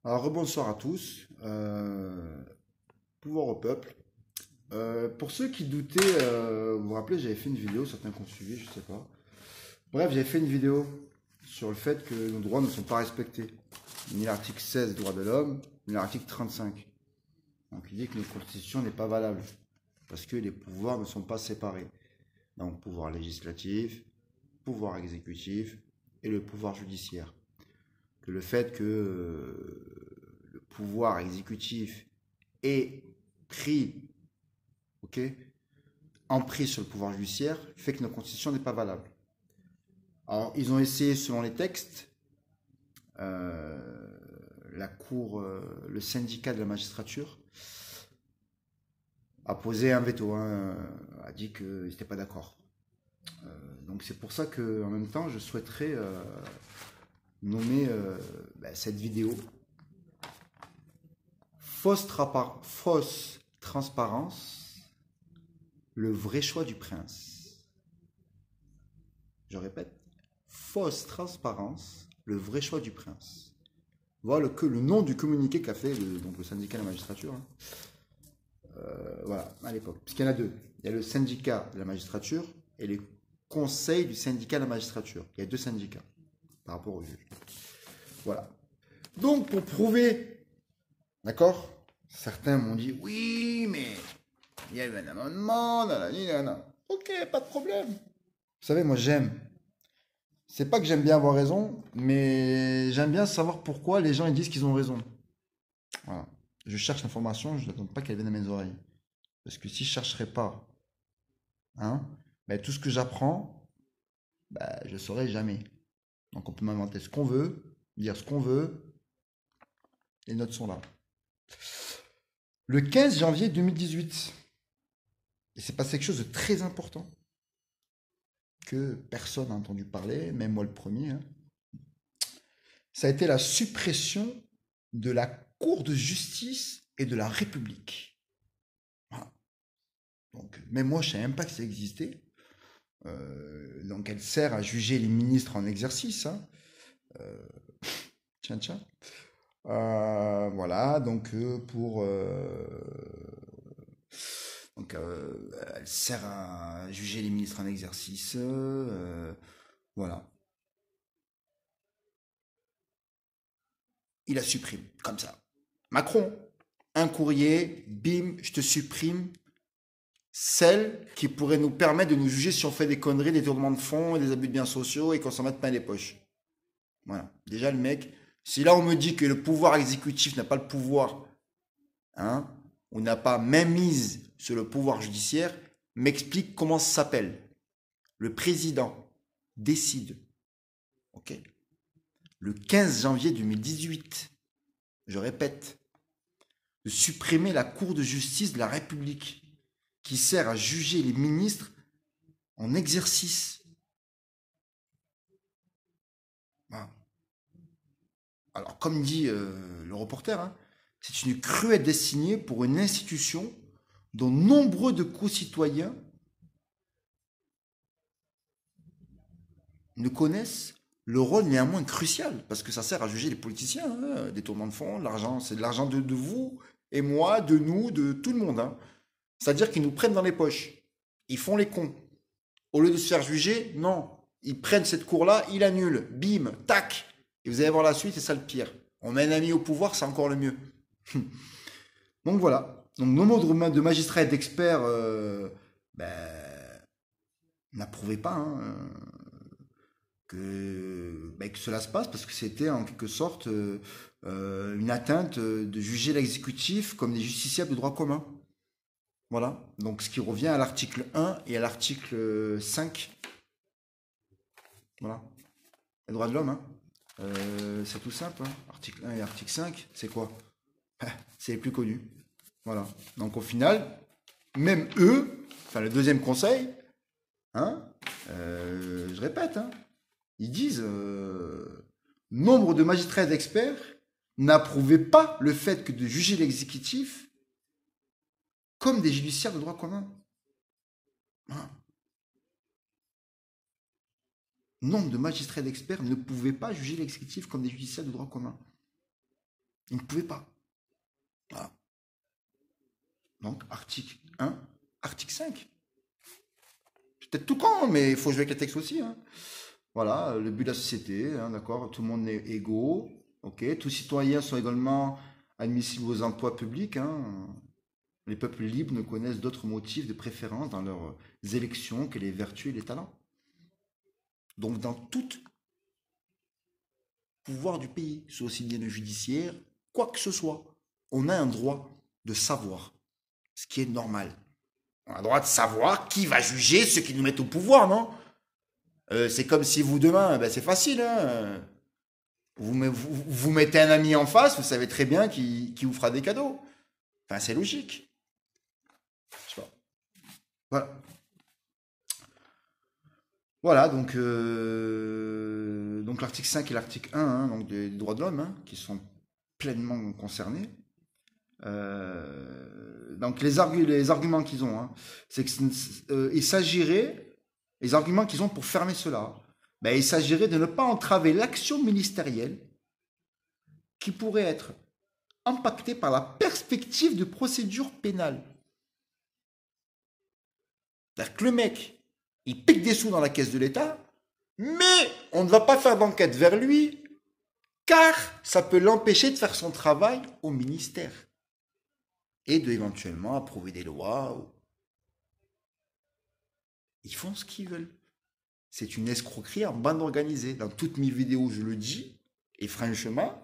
Alors, rebonsoir à tous. Pouvoir au peuple. Pour ceux qui doutaient, vous vous rappelez, j'avais fait une vidéo, certains qui ont suivi, je sais pas. Bref, j'avais fait une vidéo sur le fait que nos droits ne sont pas respectés. Ni l'article 16 des droits de l'homme, ni l'article 35. Donc, il dit que notre constitution n'est pas valable. Parce que les pouvoirs ne sont pas séparés. Donc, pouvoir législatif, pouvoir exécutif et le pouvoir judiciaire. Que le fait que le pouvoir exécutif ait pris, ok, emprise sur le pouvoir judiciaire fait que notre constitution n'est pas valable. Alors, ils ont essayé, selon les textes, la cour, le syndicat de la magistrature a posé un veto, hein, a dit qu'ils n'étaient pas d'accord. Donc c'est pour ça que, en même temps, je souhaiterais nommer cette vidéo fausse transparence, le vrai choix du prince. Je répète, fausse transparence, le vrai choix du prince. Voilà le nom du communiqué qu'a fait donc le syndicat de la magistrature. Hein. Voilà, à l'époque. Puisqu'il y en a deux. Il y a le syndicat de la magistrature et les conseils du syndicat de la magistrature. Il y a deux syndicats par rapport au juge. Voilà. Donc, pour prouver, d'accord, certains m'ont dit, oui, mais il y a eu un amendement, nanana. Ok, pas de problème. Vous savez, moi, j'aime. C'est pas que j'aime bien avoir raison, mais j'aime bien savoir pourquoi les gens ils disent qu'ils ont raison. Voilà. Je cherche l'information, je n'attends pas qu'elle vienne à mes oreilles. Parce que si je chercherais pas, hein, ben, tout ce que j'apprends, ben, je ne saurais jamais. Donc on peut m'inventer ce qu'on veut, dire ce qu'on veut, les notes sont là. Le 15 janvier 2018, il s'est passé quelque chose de très important que personne n'a entendu parler, même moi le premier. Hein. Ça a été la suppression de la Cour de justice et de la République. Voilà. Donc, même moi, je ne savais même pas que ça existait. Donc, elle sert à juger les ministres en exercice. Hein. Tiens, tiens. Voilà, donc elle sert à juger les ministres en exercice. Voilà. Il la supprime, comme ça. Macron, un courrier, bim, je te supprime celle qui pourrait nous permettre de nous juger si on fait des conneries, des tournements de fonds, des abus de biens sociaux et qu'on s'en mette plein les poches. Voilà. Déjà, le mec, si là on me dit que le pouvoir exécutif n'a pas le pouvoir, hein, ou n'a pas même mise sur le pouvoir judiciaire, m'explique comment ça s'appelle. Le président décide, ok, le 15 janvier 2018, je répète, de supprimer la Cour de justice de la République qui sert à juger les ministres en exercice. Voilà. Alors, comme dit le reporter, hein, c'est une cruelle destinée pour une institution dont nombreux de concitoyens ne connaissent le rôle néanmoins crucial, parce que ça sert à juger les politiciens, hein, des tournements de fonds, l'argent, c'est de l'argent de vous et moi, de nous, de tout le monde. Hein. C'est-à-dire qu'ils nous prennent dans les poches. Ils font les cons. Au lieu de se faire juger, non. Ils prennent cette cour-là, ils l'annulent. Bim, tac. Et vous allez voir la suite, c'est ça le pire. On met un ami au pouvoir, c'est encore le mieux. Donc voilà. Donc nombre de magistrats et d'experts ben, n'approuvaient pas hein, que cela se passe parce que c'était en quelque sorte une atteinte de juger l'exécutif comme des justiciables de droit commun. Voilà. Donc ce qui revient à l'article 1 et à l'article 5. Voilà. Les droits de l'homme, hein. C'est tout simple. Hein. Article 1 et article 5, c'est quoi? C'est les plus connus. Voilà. Donc au final, même eux, enfin le deuxième conseil, hein, je répète, hein, ils disent nombre de magistrats et d'experts n'approuvaient pas le fait que de juger l'exécutif comme des judiciaires de droit commun. Voilà. Nombre de magistrats et d'experts ne pouvaient pas juger l'exécutif comme des judiciaires de droit commun. Il ne pouvait pas. Voilà. Donc, article 1, article 5. C'est peut-être tout con, mais il faut jouer avec les textes aussi. Hein. Voilà, le but de la société, hein, d'accord, tout le monde est égaux, ok, tous citoyens sont également admissibles aux emplois publics. Hein. Les peuples libres ne connaissent d'autres motifs de préférence dans leurs élections que les vertus et les talents. Donc, dans tout pouvoir du pays, soit aussi bien le judiciaire, quoi que ce soit, on a un droit de savoir, ce qui est normal. On a le droit de savoir qui va juger ceux qui nous mettent au pouvoir, non? C'est comme si vous, demain, ben c'est facile, hein? Vous mettez un ami en face, vous savez très bien qui vous fera des cadeaux. Enfin, c'est logique. Je sais pas. Voilà. Voilà, donc l'article 5 et l'article 1, hein, donc des droits de l'homme, hein, qui sont pleinement concernés. Donc les arguments qu'ils ont, hein, c'est qu'il s'agirait, les arguments qu'ils ont pour fermer cela, ben, il s'agirait de ne pas entraver l'action ministérielle qui pourrait être impactée par la perspective de procédure pénale. C'est-à-dire que le mec, il pique des sous dans la caisse de l'État, mais on ne va pas faire d'enquête vers lui, car ça peut l'empêcher de faire son travail au ministère et de éventuellement approuver des lois. Ils font ce qu'ils veulent. C'est une escroquerie en bande organisée. Dans toutes mes vidéos, je le dis, et franchement,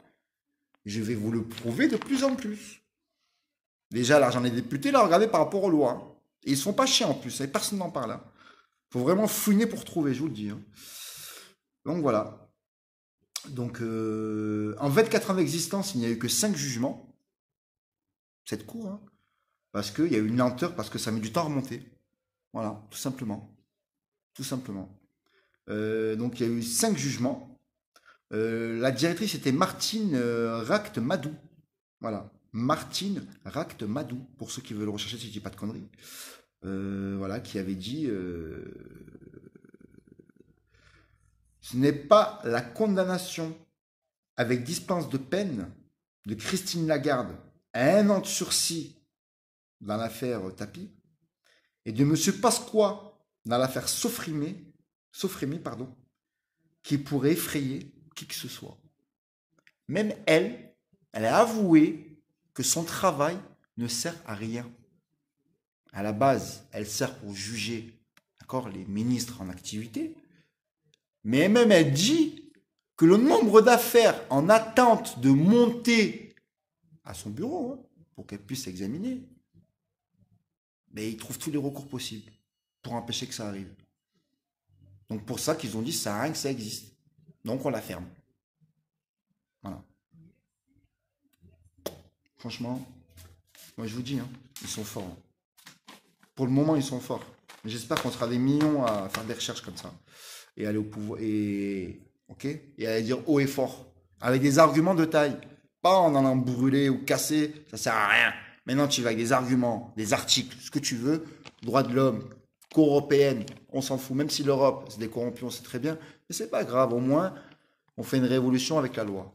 je vais vous le prouver de plus en plus. Déjà, l'argent des députés, là, regardez par rapport aux lois. Hein. Et ils ne sont pas chiens en plus, et personne n'en parle. Il faut vraiment fouiner pour trouver, je vous le dis. Hein. Donc voilà. Donc, en 24 ans d'existence, il n'y a eu que 5 jugements. Cette cour, hein, parce qu'il y a eu une lenteur, parce que ça met du temps à remonter. Voilà, tout simplement. Tout simplement. Donc il y a eu 5 jugements. La directrice était Martine Ract-Madou. Voilà, Martine Ract-Madou, pour ceux qui veulent rechercher si je dis pas de conneries. Voilà, qui avait dit ce n'est pas la condamnation avec dispense de peine de Christine Lagarde à 1 an de sursis dans l'affaire Tapie et de M. Pasqua dans l'affaire Sofrimi, qui pourrait effrayer qui que ce soit. Même elle a avoué que son travail ne sert à rien. À la base, elle sert pour juger, d'accord, les ministres en activité, mais même elle dit que le nombre d'affaires en attente de monter à son bureau, hein, pour qu'elle puisse examiner, mais ils trouvent tous les recours possibles pour empêcher que ça arrive. Donc pour ça qu'ils ont dit ça sert à rien que ça existe. Donc on la ferme. Voilà. Franchement, moi je vous dis, hein, ils sont forts. Hein. Pour le moment, ils sont forts. J'espère qu'on sera des millions à faire des recherches comme ça. Et aller au pouvoir. Ok, et aller dire haut et fort. Avec des arguments de taille. Pas en allant brûler ou casser. Ça sert à rien. Maintenant, tu vas avec des arguments, des articles, ce que tu veux. Droits de l'homme, Cour européenne, on s'en fout. Même si l'Europe, c'est des corrompus, on sait très bien. Mais c'est pas grave. Au moins, on fait une révolution avec la loi.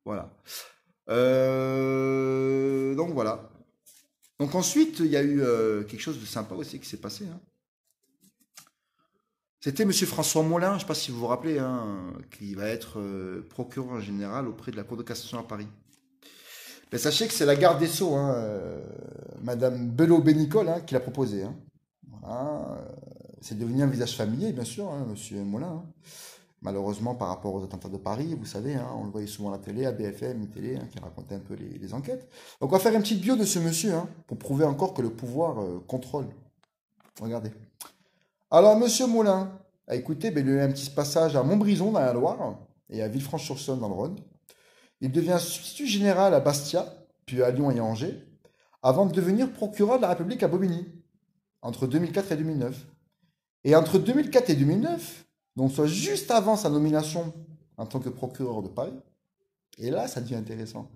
Voilà. Donc voilà. Donc ensuite, il y a eu quelque chose de sympa aussi qui s'est passé. Hein. C'était M. François Molin, je ne sais pas si vous vous rappelez, hein, qui va être procureur général auprès de la Cour de cassation à Paris. Mais sachez que c'est la garde des Sceaux, hein, Madame Belot-Bénicole, hein, qui l'a proposé. Hein. Voilà, c'est devenu un visage familier, bien sûr, hein, M. Molin. Hein. Malheureusement, par rapport aux attentats de Paris, vous savez, hein, on le voyait souvent à la télé, à BFM, télé, hein, qui racontait un peu les enquêtes. Donc on va faire une petite bio de ce monsieur, hein, pour prouver encore que le pouvoir contrôle. Regardez. Alors, monsieur Moulin, écoutez, ben, il a eu un petit passage à Montbrison, dans la Loire, et à Villefranche-sur-Saône, dans le Rhône. Il devient substitut général à Bastia, puis à Lyon et à Angers, avant de devenir procureur de la République à Bobigny, entre 2004 et 2009. Et entre 2004 et 2009, donc soit juste avant sa nomination en tant que procureur de Paris, et là, ça devient intéressant.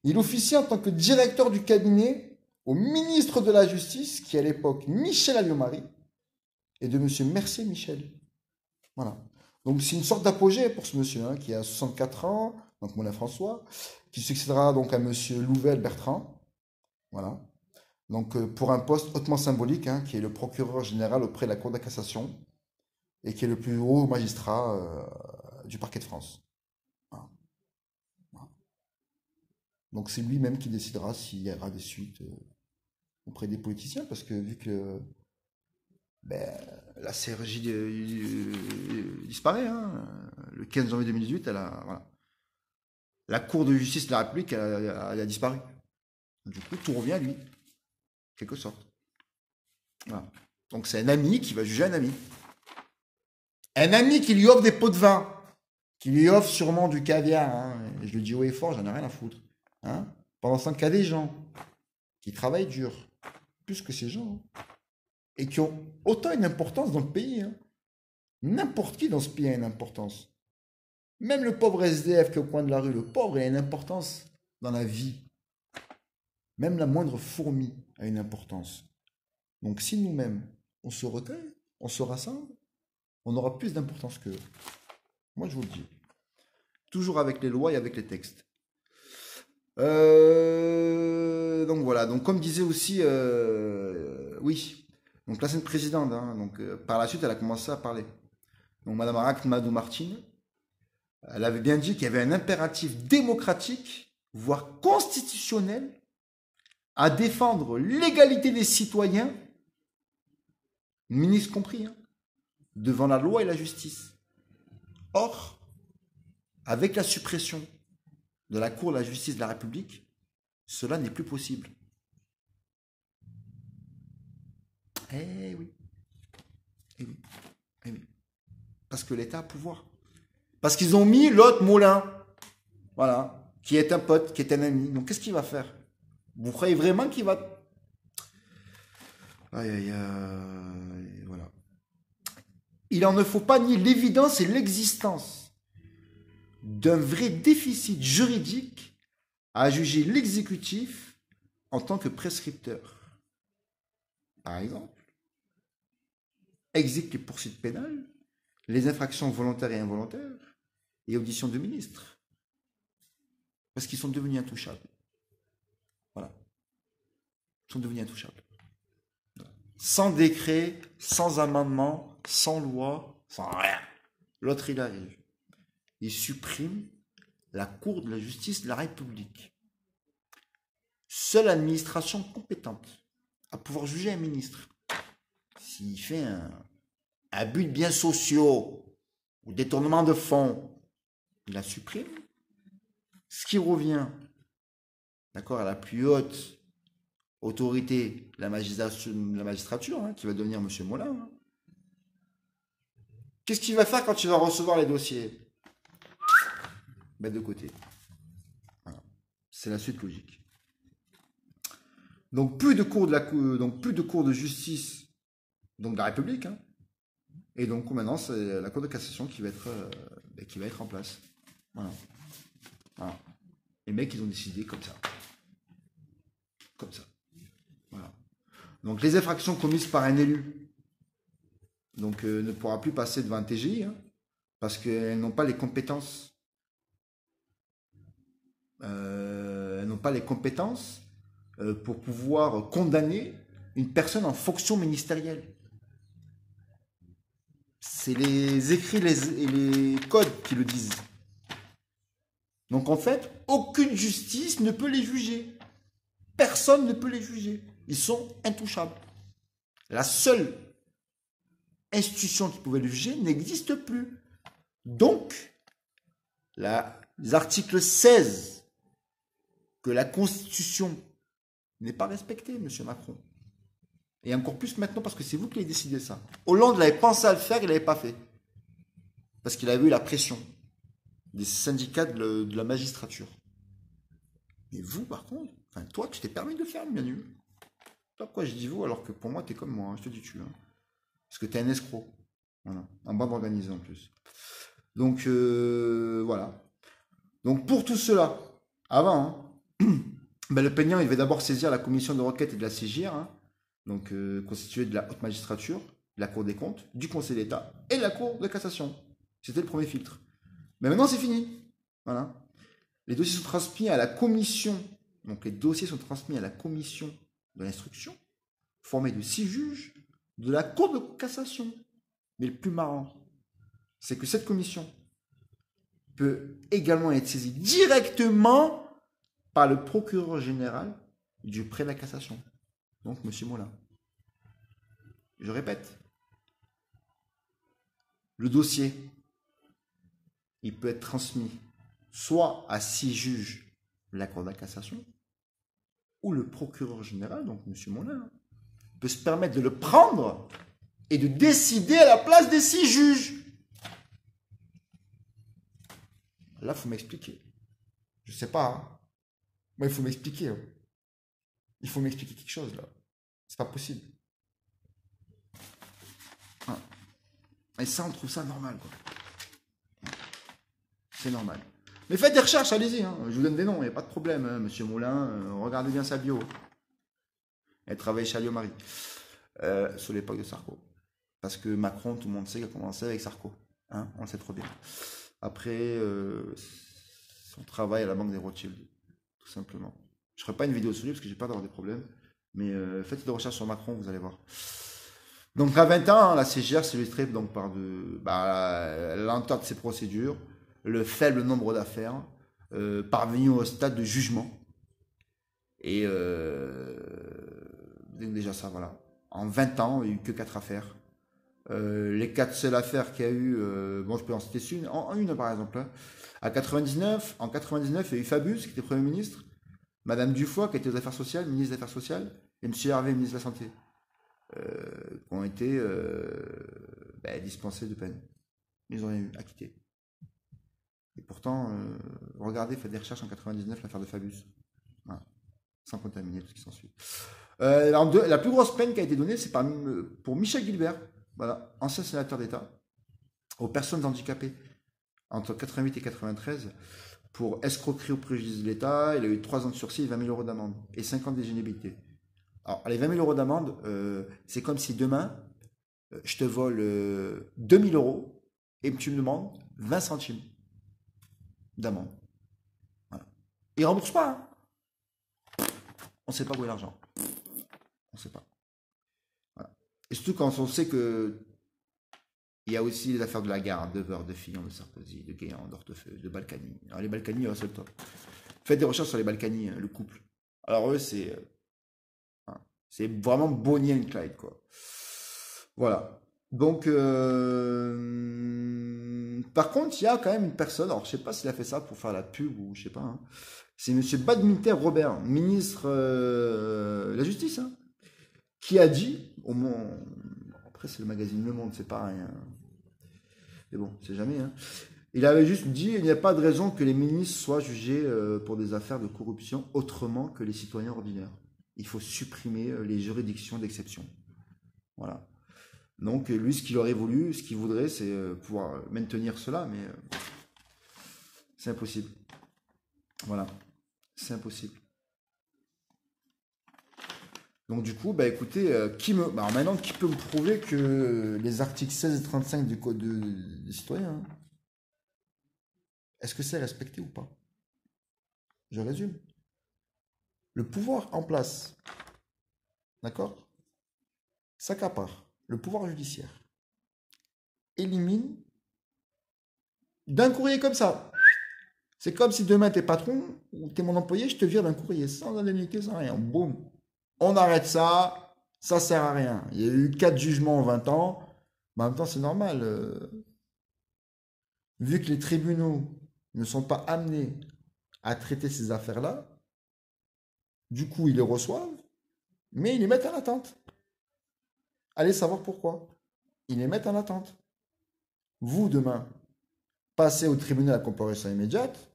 Il officie en tant que directeur du cabinet au ministre de la Justice, qui à l'époque Michel Alliot-Marie, et de M. Mercier-Michel. Voilà. Donc c'est une sorte d'apogée pour ce monsieur, hein, qui a 64 ans, donc Moulin François, qui succédera donc à Monsieur Louvel Bertrand, voilà. Donc pour un poste hautement symbolique, hein, qui est le procureur général auprès de la Cour de cassation et qui est le plus haut magistrat du parquet de France. Voilà. Voilà. Donc c'est lui-même qui décidera s'il y aura des suites auprès des politiciens, parce que vu que ben, la CRJ disparaît, hein, le 15 janvier 2018, voilà. La Cour de justice de la République elle a disparu. Du coup, tout revient à lui, en quelque sorte. Voilà. Donc c'est un ami qui va juger un ami. Un ami qui lui offre des pots de vin, qui lui offre sûrement du caviar. Hein. Et je le dis haut et fort, j'en ai rien à foutre. Hein. Pendant ce temps qu'il y a des gens qui travaillent dur, plus que ces gens, hein, et qui ont autant une importance dans le pays. Hein. N'importe qui dans ce pays a une importance. Même le pauvre SDF qui est au coin de la rue, le pauvre, il a une importance dans la vie. Même la moindre fourmi a une importance. Donc si nous-mêmes, on se recueille, on se rassemble, on aura plus d'importance qu'eux. Moi, je vous le dis. Toujours avec les lois et avec les textes. Donc voilà. Donc comme disait aussi, oui. Donc l'ancienne présidente, hein, donc par la suite, elle a commencé à parler. Donc Madame Ahmadou Martine, elle avait bien dit qu'il y avait un impératif démocratique, voire constitutionnel, à défendre l'égalité des citoyens, ministre compris, hein, devant la loi et la justice. Or, avec la suppression de la Cour de la justice de la République, cela n'est plus possible. Eh oui. Eh oui. Eh oui. Parce que l'État a pouvoir. Parce qu'ils ont mis l'autre Moulin, voilà, qui est un pote, qui est un ami. Donc qu'est-ce qu'il va faire? Vous croyez vraiment qu'il va... Aïe, aïe, aïe, voilà. Il en ne faut pas nier l'évidence et l'existence d'un vrai déficit juridique à juger l'exécutif en tant que prescripteur. Par exemple, exécuter les poursuites pénales, les infractions volontaires et involontaires, et auditions de ministres. Parce qu'ils sont devenus intouchables. Voilà. Ils sont devenus intouchables. Voilà. Sans décret, sans amendement, sans loi, sans rien. L'autre, il arrive. Il supprime la Cour de la justice de la République. Seule administration compétente à pouvoir juger un ministre. S'il fait un abus de biens sociaux ou détournement de fonds, il la supprime. Ce qui revient, d'accord, à la plus haute autorité de la magistrature, hein, qui va devenir M. Molin. Hein. Qu'est-ce qu'il va faire quand il va recevoir les dossiers? Mettre de côté. Voilà. C'est la suite logique. Donc plus de cours de justice donc de la République. Hein. Et donc maintenant, c'est la Cour de cassation qui va être en place. Voilà. Voilà. Les mecs, ils ont décidé comme ça. Comme ça. Voilà. Donc les infractions commises par un élu donc, ne pourra plus passer devant un TGI, hein, parce qu'elles n'ont pas les compétences. Elles n'ont pas les compétences pour pouvoir condamner une personne en fonction ministérielle. C'est les écrits et les codes qui le disent. Donc en fait, aucune justice ne peut les juger. Personne ne peut les juger. Ils sont intouchables. La seule institution qui pouvait les juger n'existe plus. Donc, les articles 16 que la Constitution n'est pas respectée, M. Macron. Et encore plus maintenant parce que c'est vous qui avez décidé ça. Hollande l'avait pensé à le faire, il ne l'avait pas fait. Parce qu'il avait eu la pression des syndicats de la magistrature. Mais vous, par contre, enfin, toi, tu t'es permis de le faire, bien nul. Pourquoi je dis vous alors que pour moi, tu es comme moi, hein, je te dis tu. Hein. Parce que tu es un escroc. Voilà. Un bande organisé en plus. Donc, voilà. Donc, pour tout cela, avant, hein, ben, le plaignant, il devait d'abord saisir la commission de requête et de la CJR, hein, donc constituée de la haute magistrature, de la Cour des comptes, du Conseil d'État et de la Cour de cassation. C'était le premier filtre. Mais maintenant, c'est fini. Voilà. Les dossiers sont transmis à la commission. Donc les dossiers sont transmis à la commission de l'instruction, formée de 6 juges de la Cour de cassation. Mais le plus marrant, c'est que cette commission peut également être saisie directement par le procureur général du près de la cassation. Donc M. Molin. Je répète, le dossier, il peut être transmis soit à 6 juges de la Cour de la cassation, ou le procureur général, donc M. Molin, peut se permettre de le prendre et de décider à la place des 6 juges. Là, il faut m'expliquer. Je ne sais pas. Hein. Moi, il faut m'expliquer. Hein. Il faut m'expliquer quelque chose, là. C'est pas possible. Hein. Et ça, on trouve ça normal, quoi. C'est normal. Mais faites des recherches, allez-y. Hein. Je vous donne des noms, il n'y a pas de problème. Hein. Monsieur Moulin, regardez bien sa bio. Elle travaille chez Alliot Marie. Sur l'époque de Sarko. Parce que Macron, tout le monde sait qu'il a commencé avec Sarko. Hein, on le sait trop bien. Après, son travail à la Banque des Rothschild. Tout simplement. Je ne ferai pas une vidéo sur lui parce que j'ai peur d'avoir des problèmes. Mais faites des recherches sur Macron, vous allez voir. Donc à 20 ans, la CGR s'illustrait donc par la lenteur de ses procédures, le faible nombre d'affaires, parvenu au stade de jugement. Et déjà ça, voilà. En 20 ans, il n'y a eu que 4 affaires. Les 4 seules affaires qu'il y a eu, bon, je peux en citer une, une par exemple. Hein. En 99, il y a eu Fabius, qui était Premier ministre, Madame Dufoy, qui était aux Affaires sociales, ministre des Affaires sociales, et M. Hervé, ministre de la Santé, qui ont été dispensés de peine. Ils ont rien eu, acquittés. Et pourtant, regardez, faites des recherches en 99, l'affaire de Fabius. Voilà. Sans contaminer tout ce qui s'ensuit. La plus grosse peine qui a été donnée, c'est pour Michel Guilbert, voilà, ancien sénateur d'État, aux personnes handicapées, entre 88 et 93, pour escroquerie au préjudice de l'État. Il a eu 3 ans de sursis et 20 000 euros d'amende, et 5 ans d'éligibilité. Alors, les 20 000 euros d'amende, c'est comme si demain, je te vole 2 000 euros, et tu me demandes 20 centimes d'amende. Voilà. Il ne rembourse pas, hein. On ne sait pas où est l'argent. On ne sait pas. Voilà. Et surtout quand on sait que il y a aussi les affaires de la gare, de Weber, de Fillon, de Sarkozy, de Guéant, d'Hortefeux, de Balkany. Alors les Balkany, c'est le top. Faites des recherches sur les Balkany, le couple. Alors eux, c'est vraiment Bonnie and Clyde, quoi. Voilà. Donc, par contre, il y a quand même une personne, alors je sais pas s'il a fait ça pour faire la pub ou je sais pas, hein. C'est M. Badminter Robert, ministre de la Justice, hein, qui a dit, au moins, après c'est le magazine Le Monde, c'est pareil, hein. Mais bon, c'est jamais, hein. Il avait juste dit, il n'y a pas de raison que les ministres soient jugés pour des affaires de corruption autrement que les citoyens ordinaires. Il faut supprimer les juridictions d'exception. Voilà. Donc lui, ce qu'il aurait voulu, ce qu'il voudrait, c'est pouvoir maintenir cela, mais c'est impossible. Voilà. C'est impossible. Donc du coup, écoutez, maintenant, qui peut me prouver que les articles 16 et 35 du Code des citoyens, hein, est-ce que c'est respecté ou pas? Je résume. Le pouvoir en place, d'accord, s'accapare le pouvoir judiciaire, élimine d'un courrier comme ça. C'est comme si demain t'es patron ou t'es mon employé, je te vire d'un courrier sans indemnité, sans rien. Boum. On arrête ça, ça sert à rien. Il y a eu 4 jugements en 20 ans. Mais en même temps, c'est normal. Vu que les tribunaux ne sont pas amenés à traiter ces affaires-là, du coup, ils les reçoivent, mais ils les mettent en attente. Allez savoir pourquoi. Ils les mettent en attente. Vous, demain, passez au tribunal à comparution immédiate,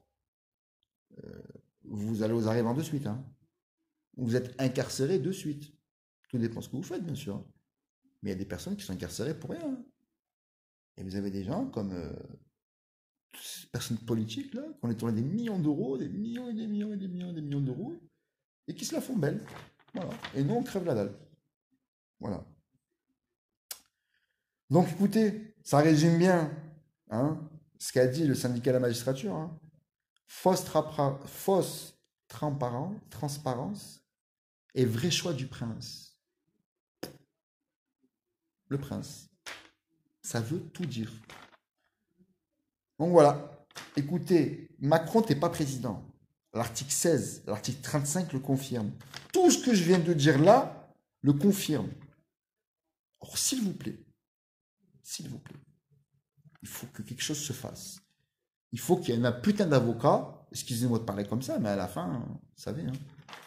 vous allez aux arrivants de suite. Hein. Vous êtes incarcéré de suite. Tout dépend de ce que vous faites, bien sûr. Mais il y a des personnes qui sont incarcérées pour rien. Et vous avez des gens comme ces personnes politiques, là, qui ont détourné des millions d'euros, des millions et des millions et des millions et des millions d'euros, et qui se la font belle. Voilà. Et nous, on crève la dalle. Voilà. Donc, écoutez, ça résume bien, hein, ce qu'a dit le syndicat de la magistrature. Hein. fausse transparence et vrai choix du prince. Le prince. Ça veut tout dire. Donc voilà. Écoutez, Macron n'est pas président. L'article 16, l'article 35 le confirme. Tout ce que je viens de dire là le confirme. Or, s'il vous plaît, il faut que quelque chose se fasse. Il faut qu'il y ait un putain d'avocat, excusez-moi de parler comme ça, mais à la fin, vous savez, hein,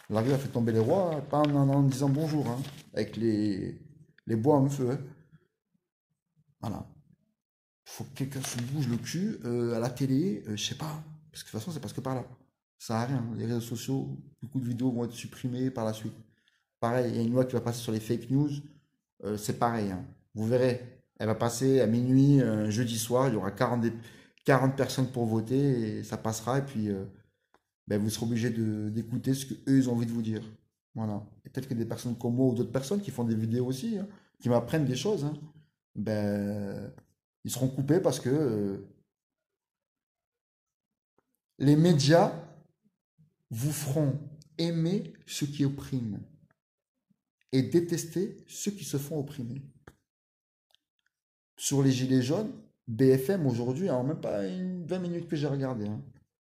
la rue a fait tomber les rois, pas en disant bonjour, hein, avec les bois en feu. Hein. Voilà. Il faut que quelqu'un se bouge le cul à la télé, je sais pas, parce que de toute façon, c'est parce que par là. Ça n'a rien. Les réseaux sociaux, beaucoup de vidéos vont être supprimées par la suite. Pareil, il y a une loi qui va passer sur les fake news, c'est pareil. Hein. Vous verrez, elle va passer à minuit, jeudi soir, il y aura 40 personnes pour voter et ça passera. Et puis, ben, vous serez obligé d'écouter ce qu'eux, ils ont envie de vous dire. Voilà. Et peut-être que des personnes comme moi ou d'autres personnes qui font des vidéos aussi, hein, qui m'apprennent des choses, hein, ben, ils seront coupés parce que les médias vous feront aimer ceux qui oppriment et détester ceux qui se font opprimer. Sur les gilets jaunes, BFM aujourd'hui, en même pas 20 minutes que j'ai regardé, hein,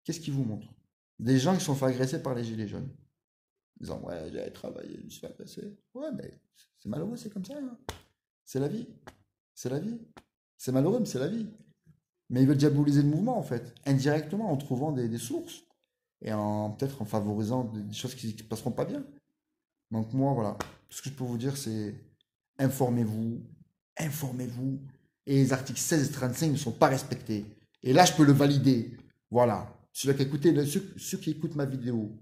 qu'est-ce qu'ils vous montrent? Des gens qui sont fait agresser par les gilets jaunes. Ils disant, ouais, j'ai travaillé, je me suis fait agresser. Ouais, mais c'est malheureux, c'est comme ça. Hein. C'est la vie. C'est la vie. C'est malheureux, mais c'est la vie. Mais ils veulent diaboliser le mouvement, en fait, indirectement, en trouvant des sources et en peut-être en favorisant des choses qui ne passeront pas bien. Donc moi, voilà, tout ce que je peux vous dire, c'est informez-vous, informez-vous. Et les articles 16 et 35 ne sont pas respectés. Et là, je peux le valider. Voilà. Ceux qui écoutent ma vidéo,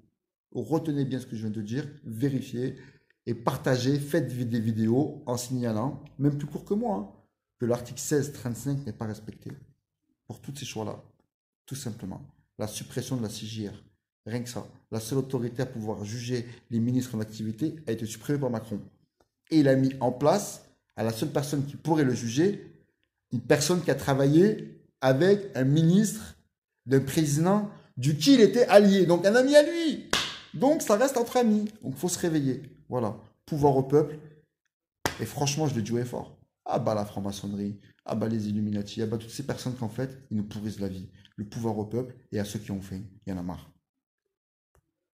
retenez bien ce que je viens de dire, vérifiez et partagez, faites des vidéos en signalant, même plus court que moi, hein, que l'article 16-35 n'est pas respecté. Pour tous ces choix-là, tout simplement. La suppression de la CJR. Rien que ça. La seule autorité à pouvoir juger les ministres en activité a été supprimée par Macron. Et il a mis en place, à la seule personne qui pourrait le juger, une personne qui a travaillé avec un ministre d'un président du qui il était allié. Donc un ami à lui. Donc ça reste entre amis. Donc il faut se réveiller. Voilà. Pouvoir au peuple. Et franchement, je le dis haut et fort. Ah bah la franc-maçonnerie, ah bah les Illuminati, ah bah toutes ces personnes qu'en fait, ils nous pourrissent la vie. Le pouvoir au peuple et à ceux qui ont fait. Il y en a marre.